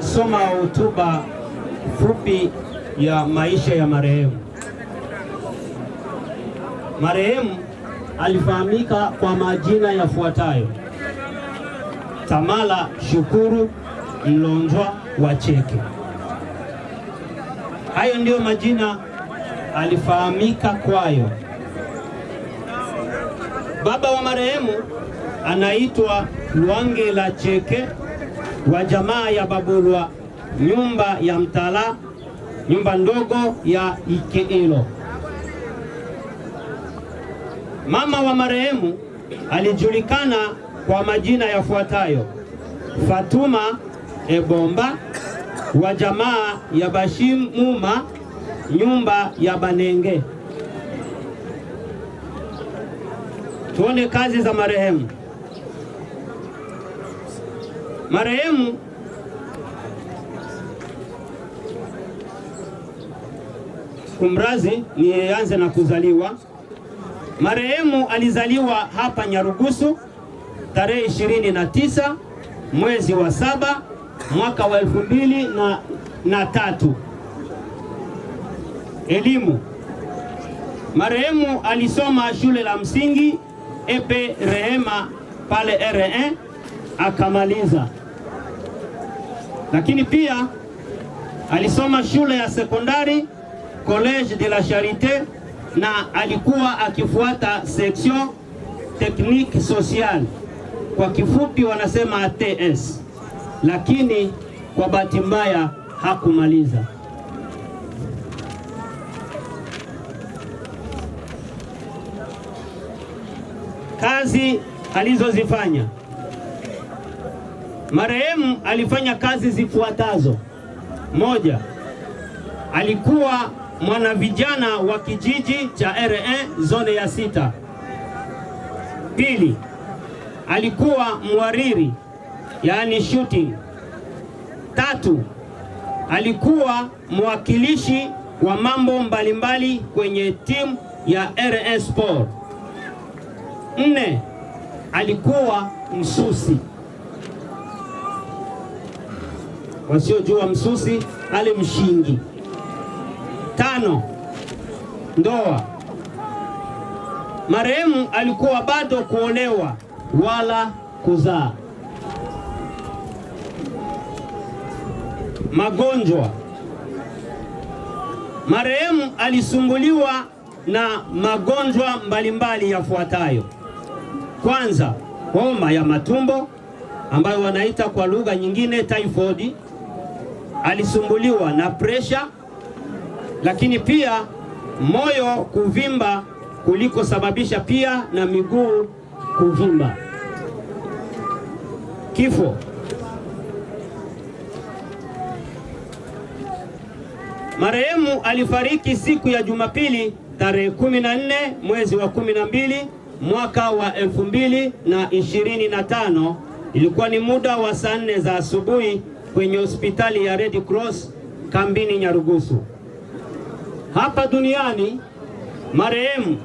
Nitasoma hotuba fupi ya maisha ya marehemu. Marehemu alifahamika kwa majina yafuatayo: Tamala Shukuru Mlonjwa wa Cheke. Hayo ndiyo majina alifahamika kwayo. Baba wa marehemu anaitwa Lwangela Cheke wa jamaa ya Babulwa, nyumba ya Mtala, nyumba ndogo ya Ikeelo. Mama wa marehemu alijulikana kwa majina yafuatayo: Fatuma Ebomba wa jamaa ya Bashimuma, nyumba ya Banenge. Tuone kazi za marehemu. Marehemu kumrazi nianze na kuzaliwa. Marehemu alizaliwa hapa Nyarugusu tarehe 29 mwezi wa 7 mwaka wa 2003. Elimu. Marehemu alisoma shule la msingi Epe Rehema pale R1 akamaliza, lakini pia alisoma shule ya sekondari College de la Charité na alikuwa akifuata section technique sociale, kwa kifupi wanasema ATS, lakini kwa bahati mbaya hakumaliza. Kazi alizozifanya. Marehemu alifanya kazi zifuatazo: moja, alikuwa mwanavijana wa kijiji cha R1 zone ya 6. Pili, alikuwa mwariri, yaani shooting. Tatu, alikuwa mwakilishi wa mambo mbalimbali kwenye timu ya R1 Sport. 4, alikuwa msusi. Wasiojua msusi, ale mshingi. 5, ndoa. Marehemu alikuwa bado kuolewa wala kuzaa. Magonjwa. Marehemu alisumbuliwa na magonjwa mbalimbali yafuatayo: kwanza, homa ya matumbo ambayo wanaita kwa lugha nyingine typhoid. Alisumbuliwa na pressure, lakini pia moyo kuvimba kuliko sababisha pia na miguu kuvimba. Kifo. Marehemu alifariki siku ya Jumapili tarehe 14 mwezi wa 12 mwaka wa 2025. Ilikuwa ni muda wa saa 4 za asubuhi kwenye hospitali ya Red Cross kambini Nyarugusu. Hapa duniani marehemu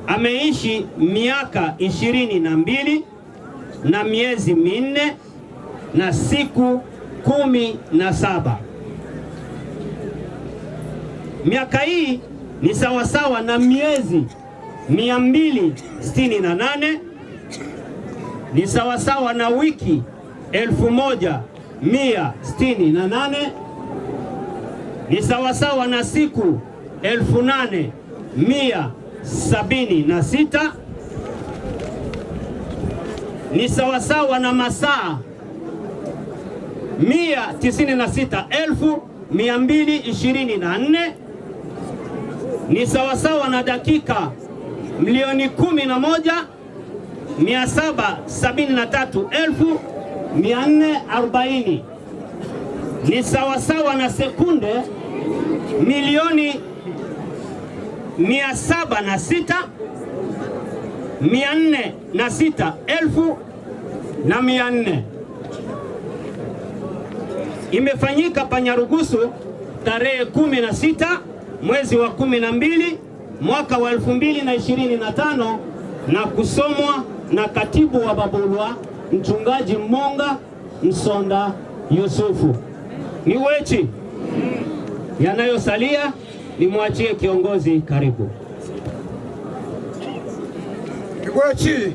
ameishi miaka 22 na miezi 4 na siku 17. Miaka hii ni sawasawa na miezi 268, ni sawasawa na wiki 1168, ni sawasawa na siku 8176, ni sawasawa na masaa 196,224, ni sawasawa na dakika 111,773,440, ni sawasawa na sekunde 1,706,406,400. Imefanyika pa Nyarugusu tarehe 16 mwezi wa 12 mwaka wa 2025 na kusomwa na katibu wa Babulwa Mchungaji Monga Msonda Yusufu. Ni wechi yanayosalia nimwachie kiongozi. Karibu. Wechi